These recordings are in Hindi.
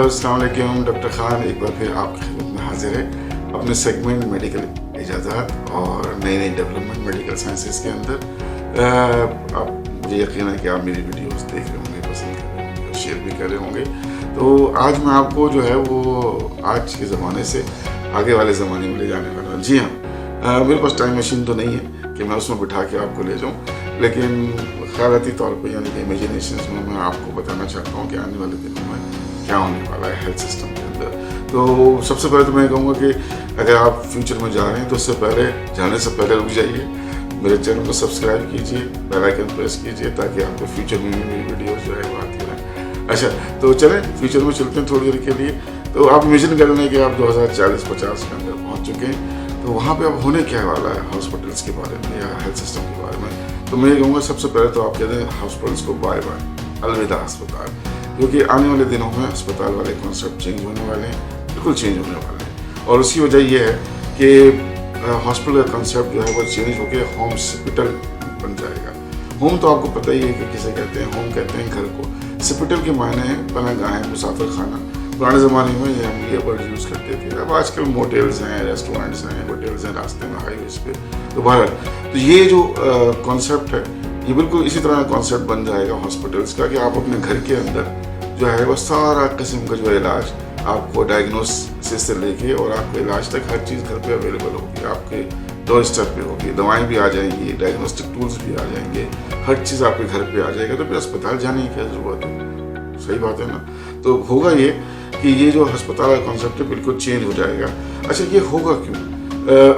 अस्सलाम वालेकुम। डॉक्टर खान एक बार फिर आपकी खिदमत में हाजिर है अपने सेगमेंट मेडिकल इजाज़ात और नई नई डेवलपमेंट मेडिकल साइंसेस के अंदर। आप मुझे यकीन है कि आप मेरी वीडियोस देख रहे होंगे, पसंद कर रहे होंगे और शेयर भी कर रहे होंगे। तो आज मैं आपको जो है वो आज के ज़माने से आगे वाले ज़माने में ले जाने वाला हूँ। जी हाँ, मेरे पास टाइम मशीन तो नहीं है कि मैं उसमें बिठा के आपको ले जाऊँ, लेकिन ख़यालाती तौर पे यानी कि इमेजिनेशंस में मैं आपको बताना चाहता हूँ कि आने वाले दिनों में क्या होने वाला है हेल्थ सिस्टम के अंदर। तो सबसे पहले तो मैं कहूँगा कि अगर आप फ्यूचर में जा रहे हैं तो उससे पहले जाने से पहले रुक जाइए, मेरे चैनल को सब्सक्राइब कीजिए, बेल आइकन प्रेस कीजिए ताकि आपको फ्यूचर में मेरी वीडियोस जो है वो आती रहें। अच्छा, तो चलें फ्यूचर में चलते हैं थोड़ी देर के लिए। तो आप इमेजिन कर लें कि आप 2040-50 के अंदर पहुँच चुके हैं, तो वहाँ पे अब होने क्या वाला है हॉस्पिटल्स के बारे में या हेल्थ सिस्टम के बारे में। तो मैं ये कहूँगा सबसे पहले तो आप कहते हैं हॉस्पिटल्स को बाय बाय, अलविदा अस्पताल, क्योंकि आने वाले दिनों में अस्पताल वाले कॉन्सेप्ट चेंज होने वाले हैं, बिल्कुल चेंज होने वाले हैं। और उसकी वजह यह है कि हॉस्पिटल का कॉन्सेप्ट जो है वो चेंज होकर होम हॉस्पिटल बन जाएगा। होम तो आपको पता ही है कि किसे कहते हैं, होम कहते हैं घर को। हॉस्पिटल के मायने हैं पनाहगाहें, मुसाफिर खाना। पुराने ज़माने में ये वर्ड यूज़ करते थे, अब आजकल मोटेल्स हैं, रेस्टोरेंट्स हैं, होटल्स हैं रास्ते में, हाईवेज पे। तो बहरहाल तो ये जो कॉन्सेप्ट है ये बिल्कुल इसी तरह का कॉन्सेप्ट बन जाएगा हॉस्पिटल्स का कि आप अपने घर के अंदर जो है वो सारा किस्म का जो इलाज आपको डायग्नोसिस से लेके और आपको इलाज तक हर चीज़ घर पे अवेलेबल होगी, आपके डोर स्टेप पे होगी। दवाएं भी आ जाएंगी, डायग्नोस्टिक टूल्स भी आ जाएंगे, हर चीज़ आपके घर पे आ जाएगा। तो फिर अस्पताल जाने की क्या ज़रूरत है? सही बात है ना। तो होगा ये कि ये जो अस्पताल का कॉन्सेप्ट है बिल्कुल चेंज हो जाएगा। अच्छा, ये होगा क्यों?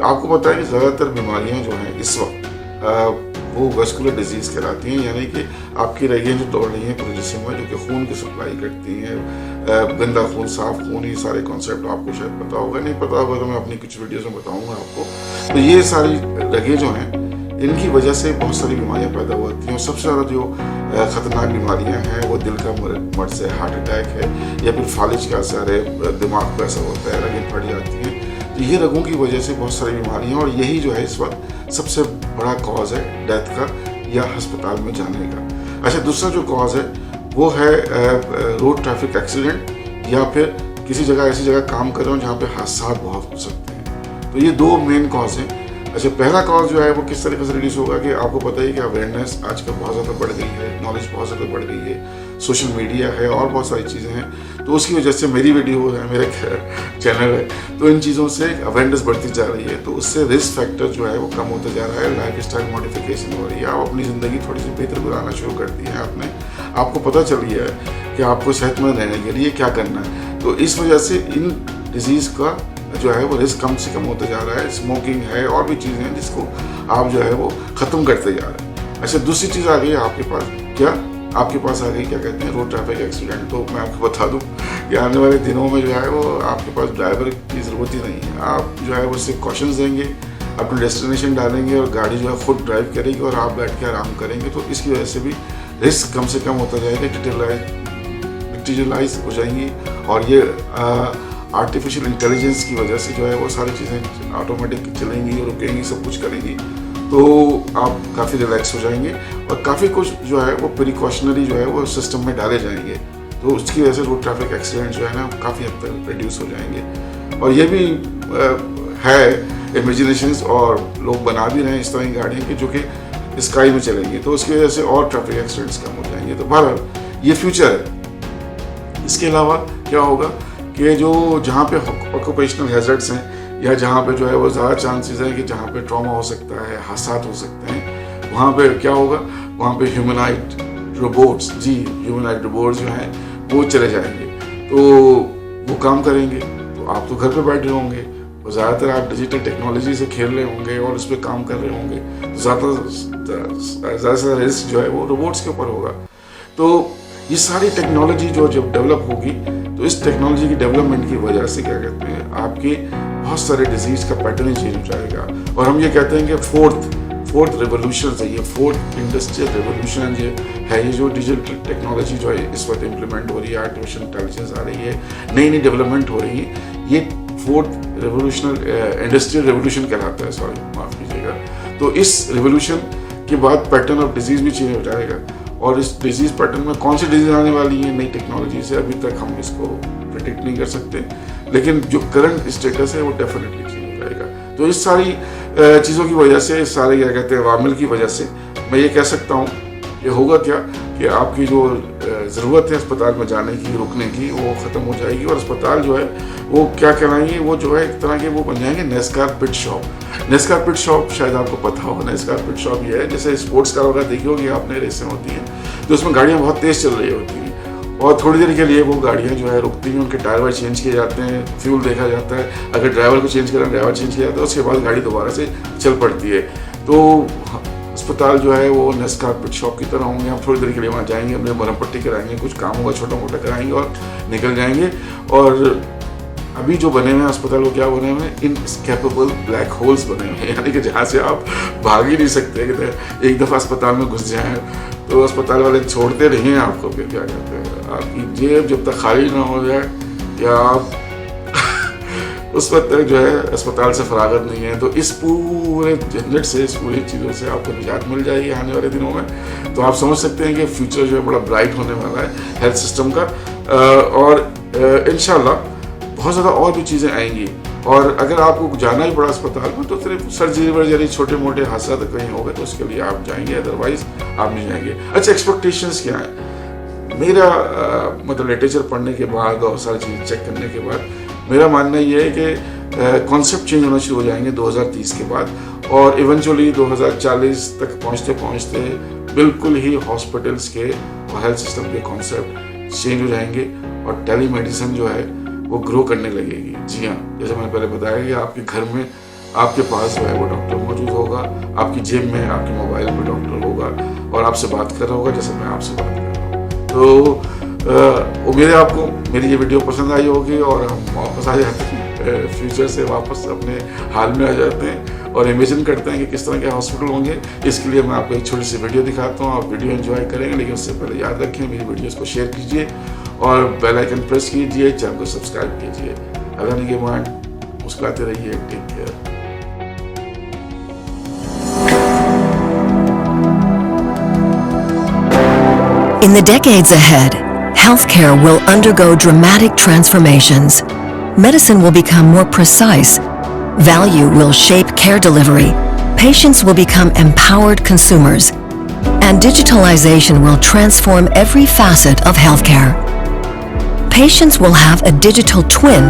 आपको पता है कि ज़्यादातर बीमारियाँ जो हैं इस वक्त वो वैस्कुलर डिजीज़ कहलाती हैं, यानी कि आपकी रगें जो दौड़ रही हैं पूरे जिस्म में, जो कि खून की सप्लाई करती हैं, गंदा खून, साफ खून, ये सारे कॉन्सेप्ट आपको शायद पता होगा, नहीं पता होगा तो मैं अपनी कुछ वीडियोस में बताऊंगा आपको। तो ये सारी रगें जो हैं इनकी वजह से बहुत सारी बीमारियां पैदा होती हैं। और सबसे ज़्यादा जो ख़तरनाक बीमारियां हैं वो दिल का मर्ज है, हार्ट अटैक है, या फिर फालिज का असर है, दिमाग पर असर होता है, रगें फट जाती हैं। तो ये रगों की वजह से बहुत सारी बीमारियां, और यही जो है इस वक्त सबसे बड़ा कॉज है डेथ का या अस्पताल में जाने का। अच्छा, दूसरा जो कॉज है वो है रोड ट्रैफिक एक्सीडेंट, या फिर किसी जगह ऐसी जगह काम कर रहे हो जहाँ पे हादसा बहुत हो सकते हैं। तो ये दो मेन कॉज हैं। अच्छा, पहला कॉज जो है वो किस तरीके से रिड्यूस होगा कि आपको पता ही कि अवेयरनेस आजकल बहुत ज़्यादा बढ़ गई है, नॉलेज बहुत ज़्यादा बढ़ गई है, सोशल मीडिया है और बहुत सारी चीज़ें हैं। तो उसकी वजह से मेरी वीडियो है, मेरे चैनल है, तो इन चीज़ों से अवेयरनेस बढ़ती जा रही है। तो उससे रिस्क फैक्टर जो है वो कम होता जा रहा है, लाइफ स्टाइल मॉडिफिकेशन हो रही है, आप अपनी ज़िंदगी थोड़ी सी बेहतर बनाना शुरू कर दी है आपने, आपको पता चल गया है कि आपको सेहतमंद रहने के लिए क्या करना है। तो इस वजह से इन डिजीज़ का जो है वो रिस्क कम से कम होता जा रहा है। स्मोकिंग है और भी चीज़ें हैं जिसको आप जो है वो ख़त्म करते जा रहे हैं। अच्छा, दूसरी चीज़ आ गई आपके पास, क्या आपके पास आ गई, क्या कहते हैं, रोड ट्रैफिक एक्सीडेंट। तो मैं आपको बता दूं कि आने वाले दिनों में जो है वो आपके पास ड्राइवर की ज़रूरत ही नहीं है। आप जो है वो सिर्फ कॉशंस देंगे, अपने डेस्टिनेशन डालेंगे और गाड़ी जो है खुद ड्राइव करेगी और आप बैठ के आराम करेंगे। तो इसकी वजह से भी रिस्क कम से कम होता जाएगा, डिजिटलाइज हो जाएंगी। और ये आर्टिफिशियल इंटेलिजेंस की वजह से जो है वो सारी चीज़ें ऑटोमेटिक चलेंगी, रुकेंगी, सब कुछ करेंगी। तो आप काफ़ी रिलैक्स हो जाएंगे और काफ़ी कुछ जो है वो प्रिकॉशनरी जो है वो सिस्टम में डाले जाएंगे। तो उसकी वजह से रोड ट्रैफिक एक्सीडेंट जो है ना काफ़ी हद तक रिड्यूस हो जाएंगे। और ये भी है इमेजिनेशंस, और लोग बना भी रहे हैं इस तरह की गाड़ियाँ कि जो कि स्काई में चलेंगी, तो उसकी वजह से और ट्रैफिक एक्सीडेंट्स कम हो जाएंगे। तो बहरहाल ये फ्यूचर है। इसके अलावा क्या होगा कि जो जहाँ पे ऑक्यूपेशनल हैजर्ड्स हैं या जहाँ पे जो है वो ज़्यादा चांसेस हैं कि जहाँ पे ट्रॉमा हो सकता है, हादसा हो सकते हैं, वहाँ पे क्या होगा, वहाँ पे ह्यूमनाइड रोबोट्स, जी ह्यूमनाइड रोबोट्स जो हैं वो चले जाएंगे। तो वो काम करेंगे, तो आप तो घर पे बैठे होंगे और ज़्यादातर आप डिजिटल टेक्नोलॉजी से खेल रहे होंगे और उस पर काम कर रहे होंगे। तो ज़्यादा से रिस्क जो है वो रोबोट्स के ऊपर होगा। तो ये सारी टेक्नोलॉजी जो जब डेवलप होगी, तो इस टेक्नोलॉजी की डेवलपमेंट की वजह से क्या कहते हैं आपके बहुत सारे डिजीज़ का पैटर्न चेंज हो जाएगा। और हम ये कहते हैं कि फोर्थ रेवोल्यूशन है, ये फोर्थ इंडस्ट्रियल रेवोल्यूशन ये है, ये जो डिजिटल टेक्नोलॉजी जो है इस वक्त इम्प्लीमेंट हो रही है, आर्टिफिशियल इंटेलिजेंस आ रही है, नई नई डेवलपमेंट हो रही है, ये फोर्थ रेवोल्यूशनल इंडस्ट्रियल रेवोल्यूशन कहलाता है, सॉरी माफ़ कीजिएगा। तो इस रेवोल्यूशन के बाद पैटर्न ऑफ डिजीज़ भी चेंज हो जाएगा। और इस डिजीज़ पैटर्न में कौन सी डिजीज़ आने वाली है नई टेक्नोलॉजी से अभी तक हम इसको प्रेडिक्ट नहीं कर सकते, लेकिन जो करंट स्टेटस है वो डेफिनेटली चेंज हो जाएगा। तो इस सारी चीज़ों की वजह से, इस सारे क्या कहते हैं अवामिल की वजह से मैं ये कह सकता हूँ कि होगा क्या कि आपकी जो ज़रूरत है अस्पताल में जाने की, रुकने की, वो ख़त्म हो जाएगी और अस्पताल जो है वो क्या कहलाएंगे, वो जो है एक तरह के वो बन जाएंगे नेस्कार पिट शॉप। नेस्कार पिट शॉप शायद आपको पता होगा, नेस्कार पिट शॉप ये है जैसे स्पोर्ट्स कार वगैरह देखी होगी आपने, रेसें होती हैं तो उसमें गाड़ियाँ बहुत तेज़ चल रही होती हैं और थोड़ी देर के लिए वो गाड़ियाँ जो है रुकती हैं, उनके टायर वायर चेंज किए जाते हैं, फ्यूल देखा जाता है, अगर ड्राइवर को चेंज करें ड्राइवर चेंज किया जाता है, उसके बाद गाड़ी दोबारा से चल पड़ती है। तो अस्पताल जो है वो नेस्कार पिट शॉप की तरह होंगे। हम थोड़ी देर के लिए वहाँ जाएंगे, अपने मरहम पट्टी कराएंगे, कुछ काम होगा छोटा मोटा कराएंगे और निकल जाएंगे। और अभी जो बने हुए हैं अस्पताल वो क्या बने हुए हैं, इनस्केपेबल ब्लैक होल्स बने हुए हैं, यानी कि जहाँ से आप भाग ही नहीं सकते। कि एक दफ़ा अस्पताल में घुस जाएं तो अस्पताल वाले छोड़ते नहीं हैं आपको, फिर क्या कहते हैं आपकी जेब जब तक खाली ना हो जाए या आप उस वक्त तक जो है अस्पताल से फरागत नहीं है। तो इस पूरे झंझट से, इस पूरी चीज़ों से आपको निजात मिल जाएगी आने वाले दिनों में। तो आप समझ सकते हैं कि फ्यूचर जो है बड़ा ब्राइट होने वाला है हेल्थ सिस्टम का। और इंशाल्लाह बहुत ज़्यादा और भी चीज़ें आएंगी। और अगर आपको जाना ही पड़ा अस्पताल में तो सिर्फ सर्जरी वर्जरी छोटे मोटे हादसा कहीं हो गए तो उसके लिए आप जाएंगे, अदरवाइज आप नहीं जाएंगे। अच्छा, एक्सपेक्टेशंस क्या है मेरा? मतलब लिटरेचर पढ़ने के बाद और सारी चीज़ें चेक करने के बाद मेरा मानना ये है कि कॉन्सेप्ट चेंज होना शुरू हो जाएंगे 2030 के बाद और इवेंचुअली 2040 तक पहुँचते पहुँचते बिल्कुल ही हॉस्पिटल्स के और हेल्थ सिस्टम के कॉन्सेप्ट चेंज हो जाएंगे और टेलीमेडिसिन जो है वो ग्रो करने लगेगी। जी हाँ, जैसे मैंने पहले बताया कि आपके घर में आपके पास जो है वो डॉक्टर मौजूद होगा, आपकी जेब में आपके मोबाइल में डॉक्टर होगा और आपसे बात कर रहा होगा जैसे मैं आपसे बात कर रहा हूँ। तो उम्मीद है आपको मेरी ये वीडियो पसंद आई होगी और हम वापस आ जाते हैं, फ्यूचर से वापस अपने हाल में आ जाते हैं और इमेजिन करते हैं कि किस तरह के हॉस्पिटल होंगे। इसके लिए मैं आपको एक छोटी सी वीडियो दिखाता हूँ, आप वीडियो एंजॉय करेंगे, लेकिन उससे पहले याद रखें मेरी वीडियोस को शेयर कीजिए और बेल आइकन प्रेस कीजिए, चैनल को सब्सक्राइब कीजिए। अल्लाह ने के बाद मुस्कुराते रहिए। Take care. In the decades ahead, healthcare will undergo dramatic transformations. Medicine will become more precise. Value will shape care delivery. Patients will become empowered consumers. And digitalization will transform every facet of healthcare. Patients will have a digital twin,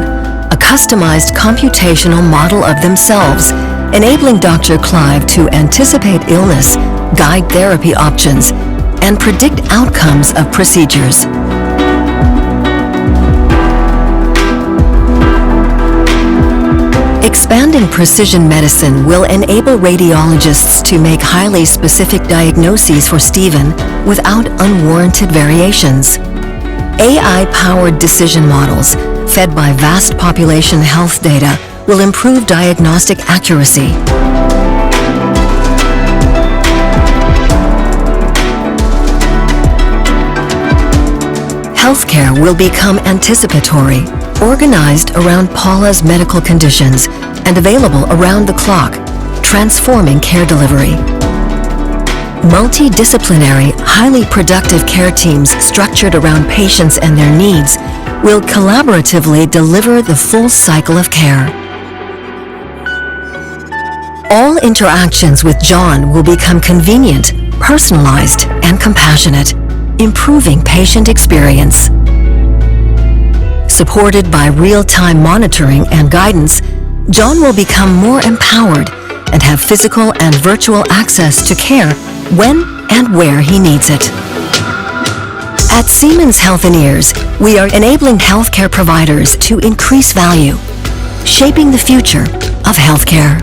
a customized computational model of themselves, enabling Dr. Clive to anticipate illness, guide therapy options, and predict outcomes of procedures. Expanding precision medicine will enable radiologists to make highly specific diagnoses for Stephen without unwarranted variations. AI-powered decision models, fed by vast population health data, will improve diagnostic accuracy. Healthcare will become anticipatory, organized around Paula's medical conditions, and available around the clock, transforming care delivery. Multidisciplinary, highly productive care teams structured around patients and their needs will collaboratively deliver the full cycle of care. All interactions with John will become convenient, personalized, and compassionate, improving patient experience. Supported by real-time monitoring and guidance, John will become more empowered and have physical and virtual access to care when and where he needs it. At Siemens Healthineers, we are enabling healthcare providers to increase value, shaping the future of healthcare.